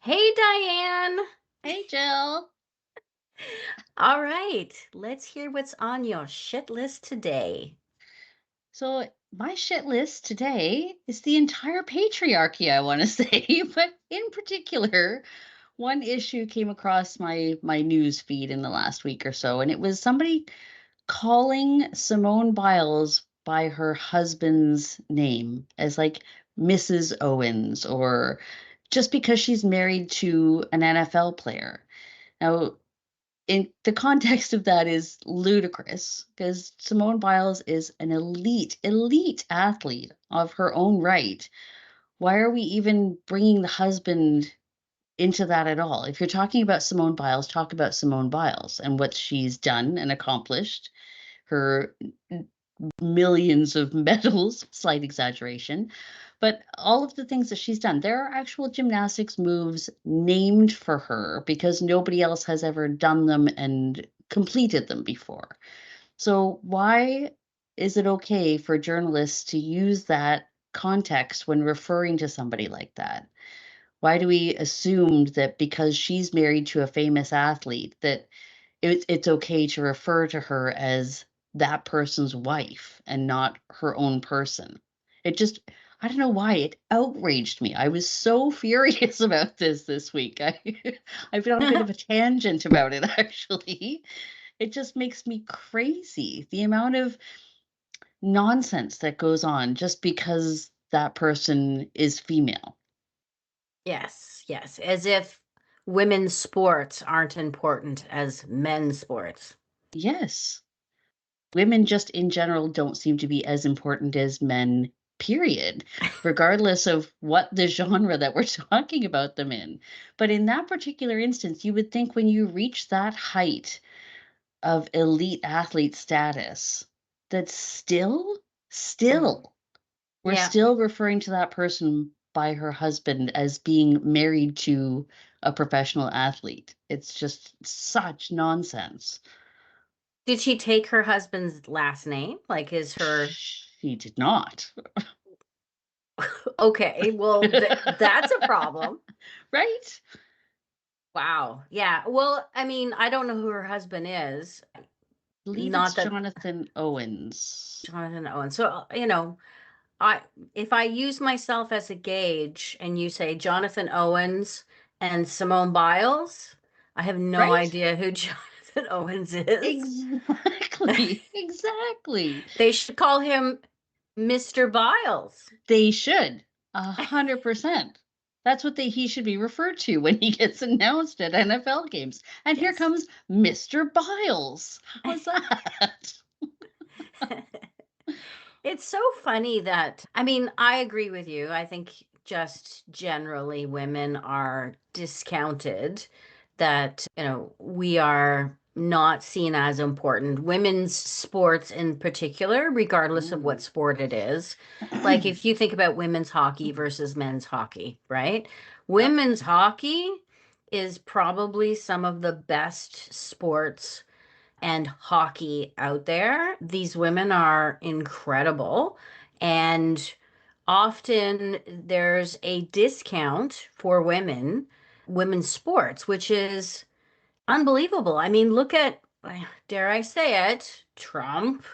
Hey, Diane. Hey, Jill. All right, let's hear what's on your shit list today. So, my shit list today is the entire patriarchy, I want to say, but in particular, one issue came across my news feed in the last week or so, and it was somebody calling Simone Biles by her husband's name as like Mrs. Owens or just because she's married to an NFL player. Now, in the context of that is ludicrous because Simone Biles is an elite athlete of her own right. Why are we even bringing the husband into that at all? If you're talking about Simone Biles, talk about Simone Biles and what she's done and accomplished, her millions of medals, slight exaggeration, but all of the things that she's done. There are actual gymnastics moves named for her because nobody else has ever done them and completed them before. So why is it okay for journalists to use that context when referring to somebody like that? Why do we assume that because she's married to a famous athlete that it's okay to refer to her as that person's wife and not her own person? It just I don't know why it outraged me. I was so furious about this week. I've been on a bit of a tangent about it actually. It just makes me crazy. The amount of nonsense that goes on just because that person is female. Yes, yes, as if women's sports aren't important as men's sports. Yes. Women just in general don't seem to be as important as men, period, regardless of what the genre that we're talking about them in. But in that particular instance, you would think when you reach that height of elite athlete status, that Mhm. still, we're Yeah, still referring to that person by her husband as being married to a professional athlete. It's just such nonsense. did she take her husband's last name? Like, is her She did not. okay? Well, that's a problem. Right? Wow. Yeah. Well, I mean, I don't know who her husband is. Believe it's Not that Jonathan Owens. Jonathan Owens. So, I if I use myself as a gauge and you say Jonathan Owens and Simone Biles, I have no Right? idea who Jonathan Owens is. Exactly. Exactly. They should call him Mr. Biles. They should. 100%. That's what he should be referred to when he gets announced at NFL games. And here Yes. comes Mr. Biles. How's that? It's so funny that, I mean, I agree with you. I think just generally women are discounted, that, we are not seen as important. Women's sports in particular, regardless of what Mm. sport it is. Like if you think about women's hockey versus men's hockey, right? Yep. Women's hockey is probably some of the best sports and hockey out there. These women are incredible. And often there's a discount for women's sports, which is unbelievable. I mean, look at, dare I say it, Trump.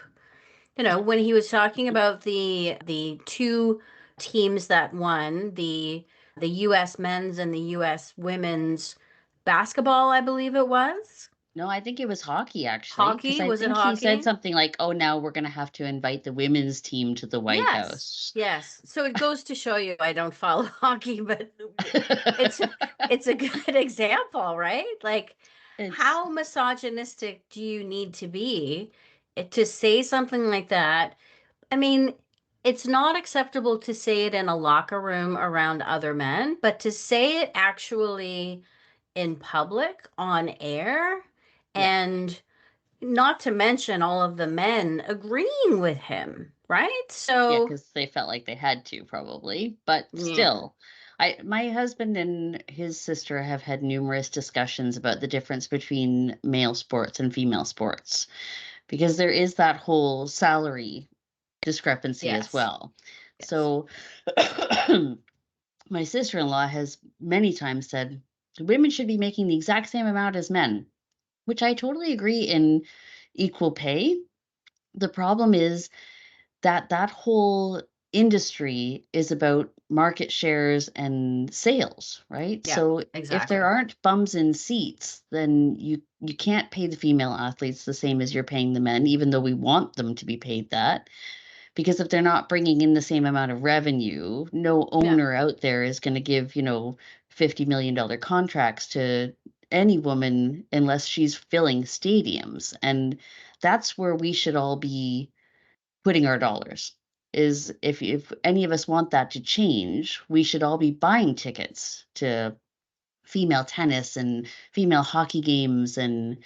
When he was talking about the two teams that won, the US men's and the US women's basketball, I believe it was. No, I think it was hockey actually, because Hockey, I was it think he said hockey? something like, "Oh, now we're going to have to invite the women's team to the White Yes, House." yes. So it goes to show you I don't follow hockey, but it's it's a good example, right? Like, It's how misogynistic do you need to be to say something like that? I mean, it's not acceptable to say it in a locker room around other men, but to say it actually in public on air, yeah. and not to mention all of the men agreeing with him, right? Yeah, So, because they felt like they had to probably, but yeah. still. My husband and his sister have had numerous discussions about the difference between male sports and female sports because there is that whole salary discrepancy as Yes. well. Yes. So My sister-in-law has many times said women should be making the exact same amount as men, which I totally agree in equal pay. The problem is that that whole industry is about market shares and sales, right? Yeah, So if there exactly. aren't bums in seats, then you can't pay the female athletes the same as you're paying the men, even though we want them to be paid that. Because if they're not bringing in the same amount of revenue, no Yeah. owner out there is going to give, $50 million contracts to any woman unless she's filling stadiums. And that's where we should all be putting our dollars. Is if any of us want that to change, we should all be buying tickets to female tennis and female hockey games and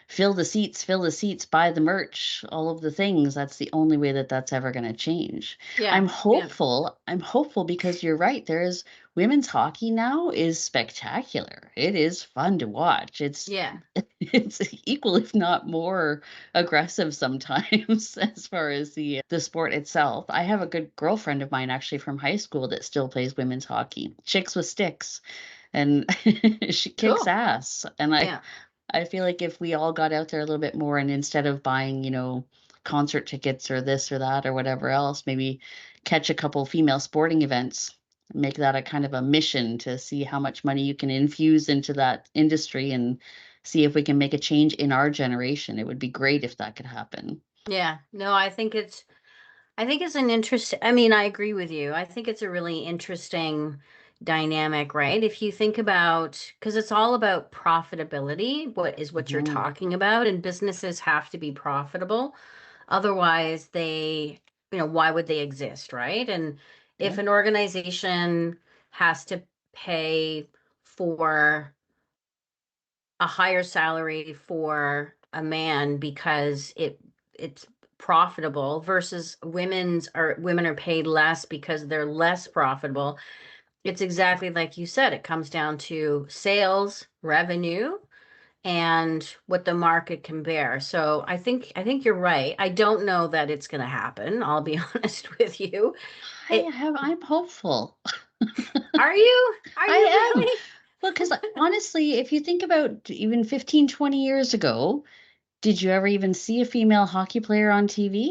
fill the seats, buy the merch, all of the things. That's the only way that that's ever going to change. Yeah. I'm Yeah. hopeful. I'm hopeful because you're right. There's women's hockey now is spectacular. It is fun to watch. It's Yeah. it's equal, if not more aggressive sometimes as far as the sport itself. I have a good girlfriend of mine actually from high school that still plays women's hockey. Chicks with sticks. And she kicks Cool. ass. And I Yeah. I feel like if we all got out there a little bit more and instead of buying, concert tickets or this or that or whatever else, maybe catch a couple female sporting events, make that a kind of a mission to see how much money you can infuse into that industry and see if we can make a change in our generation. It would be great if that could happen. Yeah. No, I think it's an interest. I mean, I agree with you. I think it's a really interesting dynamic, right? If you think about, because it's all about profitability, what you're Mhm. talking about, and businesses have to be profitable. Otherwise, why would they exist, right? And if Yeah. an organization has to pay for a higher salary for a man because it's profitable versus women are paid less because they're less profitable. It's exactly like you said, it comes down to sales, revenue, and what the market can bear. So I think you're right. I don't know that it's going to happen. I'll be honest with you. It I'm hopeful. Are you? Are you I am. really? Well, because honestly, if you think about even 15, 20 years ago, did you ever even see a female hockey player on TV?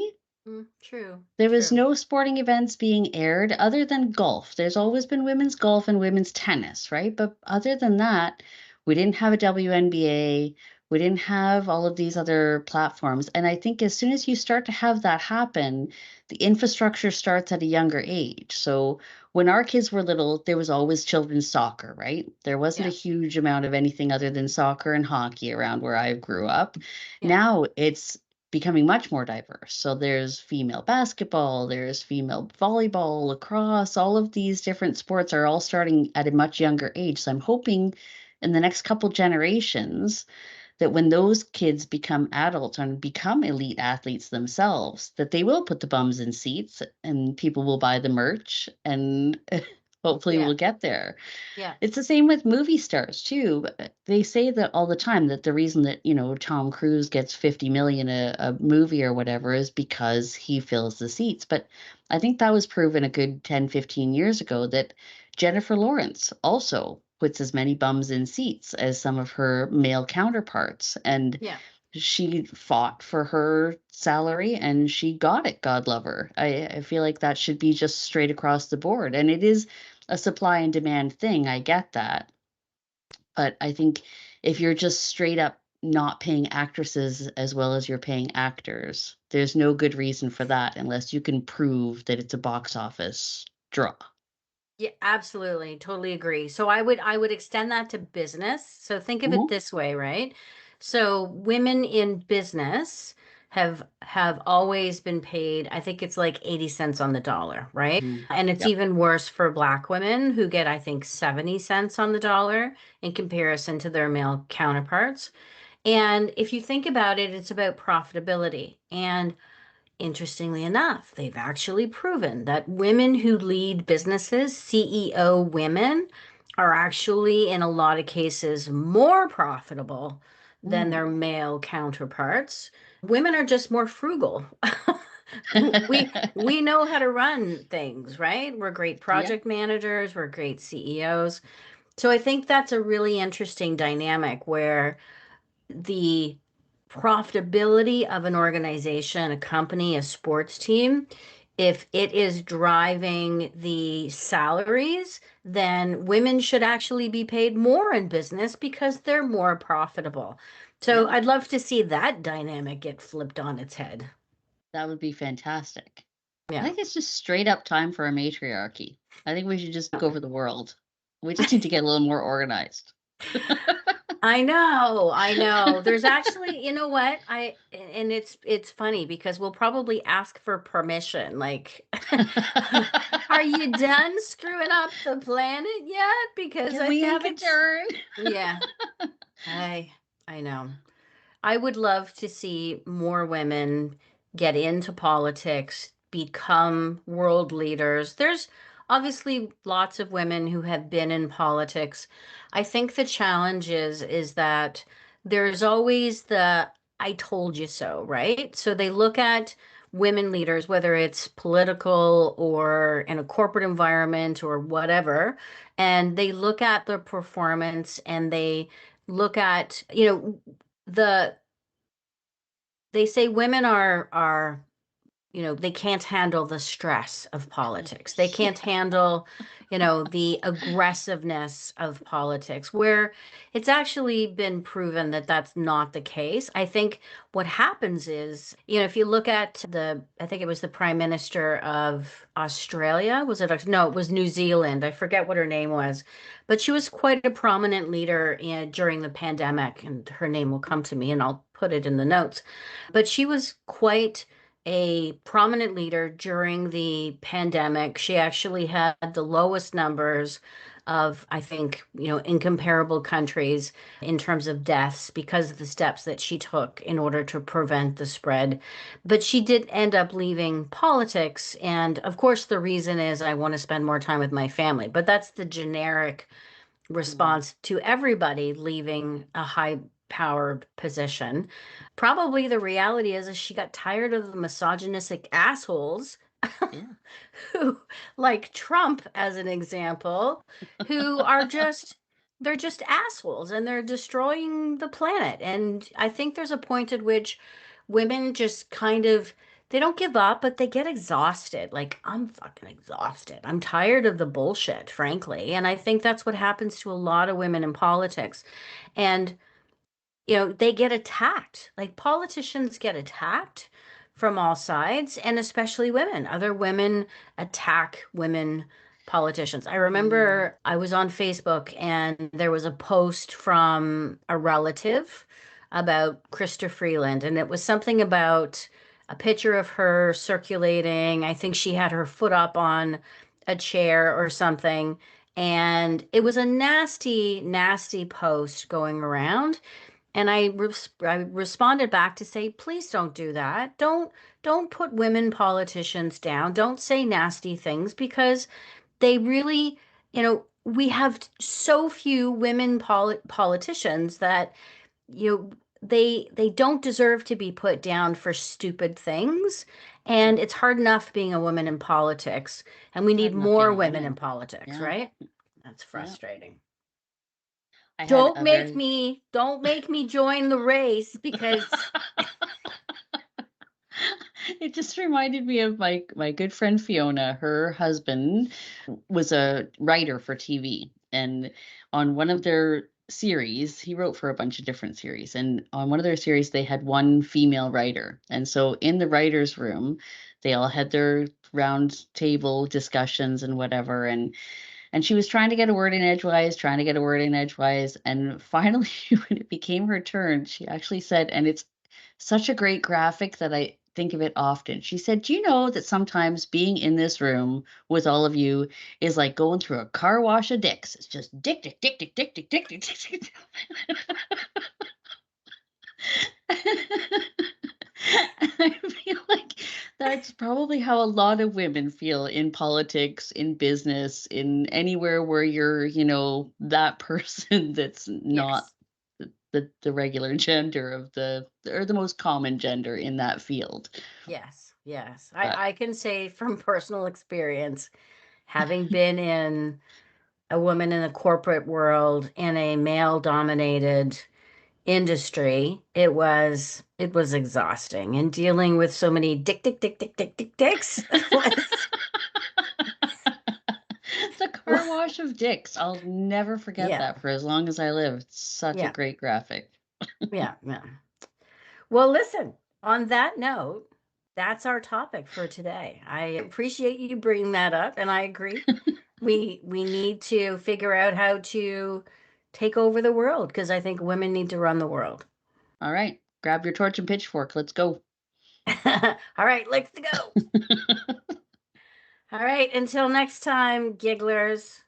True. There was True. no sporting events being aired other than golf. There's always been women's golf and women's tennis, right? But other than that, we didn't have a WNBA. We didn't have all of these other platforms. And I think as soon as you start to have that happen, the infrastructure starts at a younger age. So when our kids were little, there was always children's soccer, right? There wasn't a Yeah. huge amount of anything other than soccer and hockey around where I grew up. Yeah. Now it's becoming much more diverse. So there's female basketball, there's female volleyball, lacrosse, all of these different sports are all starting at a much younger age. So I'm hoping in the next couple generations that when those kids become adults and become elite athletes themselves, that they will put the bums in seats and people will buy the merch and hopefully Yeah. we'll get there. Yeah. It's the same with movie stars too. They say that all the time that the reason that, Tom Cruise gets 50 million a movie or whatever is because he fills the seats. But I think that was proven a good 10, 15 years ago that Jennifer Lawrence also puts as many bums in seats as some of her male counterparts. And Yeah. she fought for her salary and she got it, God love her. I feel like that should be just straight across the board. And it is a supply and demand thing. I get that. But I think if you're just straight up not paying actresses as well as you're paying actors, there's no good reason for that unless you can prove that it's a box office draw. Yeah, absolutely. Totally agree. So I would extend that to business. So think of it Mhm. this way, right? So women in business have always been paid, I think it's like 80 cents on the dollar, right? Mhm. And it's Yep. even worse for black women who get, I think, 70 cents on the dollar in comparison to their male counterparts. And if you think about it, it's about profitability. And interestingly enough, they've actually proven that women who lead businesses, CEO women, are actually, in a lot of cases, more profitable than Mm. their male counterparts. Women are just more frugal. We know how to run things, right? We're great Yeah, project managers, we're great CEOs. So I think that's a really interesting dynamic where the profitability of an organization, a company, a sports team, if it is driving the salaries, then women should actually be paid more in business because they're more profitable. So yeah, I'd love to see that dynamic get flipped on its head. that would be fantastic. I Yeah. think it's just straight up time for a matriarchy. I think we should just take over the world. We just need to get a little more organized. I know. There's actually, you know what? And it's funny because we'll probably ask for permission. Like, are you done screwing up the planet yet? Because Can I we think have a it's, turn? yeah, I I know. I would love to see more women get into politics, become world leaders. There's obviously lots of women who have been in politics. I think the challenge is that there's always the I told you so, right? So they look at women leaders, whether it's political or in a corporate environment or whatever, and they look at their performance and they look at, the they say women are they can't handle the stress of politics. They can't Yeah. handle, the aggressiveness of politics, where it's actually been proven that that's not the case. I think what happens is, if you look at I think it was the Prime Minister of Australia, was it? No, it was New Zealand. I forget what her name was, but she was quite a prominent leader during the pandemic, and her name will come to me and I'll put it in the notes. But she was quite a prominent leader during the pandemic. She actually had the lowest numbers of, I think, in comparable countries in terms of deaths because of the steps that she took in order to prevent the spread. But she did end up leaving politics. And of course, the reason is I want to spend more time with my family. But that's the generic Mm, response to everybody leaving a high powered position. Probably the reality is she got tired of the misogynistic assholes yeah. who, like Trump as an example, who are just they're just assholes and they're destroying the planet. And I think there's a point at which women just kind of they don't give up, but they get exhausted. Like, I'm fucking exhausted. I'm tired of the bullshit, frankly. And I think that's what happens to a lot of women in politics. And they get attacked. Like politicians get attacked from all sides, and especially women. Other women attack women politicians. I Mm, remember I was on Facebook and there was a post from a relative about Krista Freeland, and it was something about a picture of her circulating. I think she had her foot up on a chair or something. And it was a nasty, nasty post going around. And I responded back to say, please don't do that. Don't put women politicians down. Don't say nasty things because they really, we have so few women politicians that they don't deserve to be put down for stupid things. And yeah. it's hard enough being a woman in politics, and we It's need hard enough more being a women in woman. politics, Yeah. right? That's Yeah. frustrating. I had Don't a make very me don't make me join the race because It just reminded me of my good friend Fiona. Her husband was a writer for TV, and on one of their series, he wrote for a bunch of different series, and on one of their series, they had one female writer, and so in the writers' room, they all had their round table discussions and whatever, and she was trying to get a word in edgewise, trying to get a word in edgewise, and finally, when it became her turn, she actually said, and it's such a great graphic that I think of it often. She said, "Do you know that sometimes being in this room with all of you is like going through a car wash of dicks? It's just dick, dick, dick, dick, dick, dick, dick, dick, dick, dick." I feel like that's probably how a lot of women feel in politics, in business, in anywhere where you're, that person that's not yes, the regular gender of the or the most common gender in that field. yes. Yes. But I can say from personal experience, having been in a woman in the corporate world in a male dominated industry, it was exhausting. And dealing with so many dicks was the car wash of dicks. I'll never forget yeah, that for as long as I live. It's such a yeah, great graphic. yeah. Well, listen, on that note, that's our topic for today. I appreciate you bringing that up, and I agree. We need to figure out how to take over the world because I think women need to run the world. All right, grab your torch and pitchfork. Let's go. All right, let's go. All right, until next time, gigglers,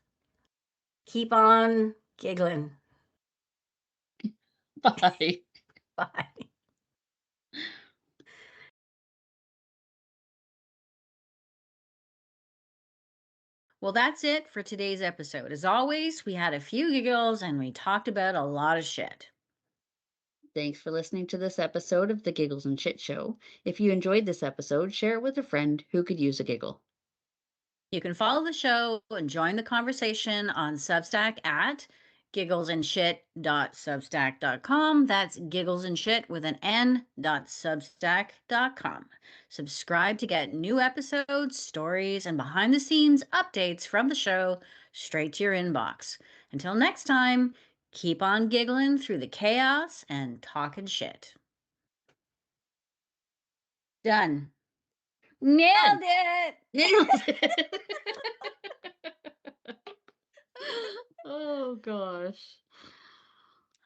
keep on giggling. Bye. Bye. Well, that's it for today's episode. As always, we had a few giggles and we talked about a lot of shit. Thanks for listening to this episode of the Giggles and Shit Show. If you enjoyed this episode, share it with a friend who could use a giggle. You can follow the show and join the conversation on Substack at gigglesandshit.substack.com. That's giggles and shit with an n.substack.com. Subscribe to get new episodes, stories, and behind the scenes updates from the show straight to your inbox. Until next time, keep on giggling through the chaos and talking shit. Done. Nailed Done. it. Nailed it. Oh gosh.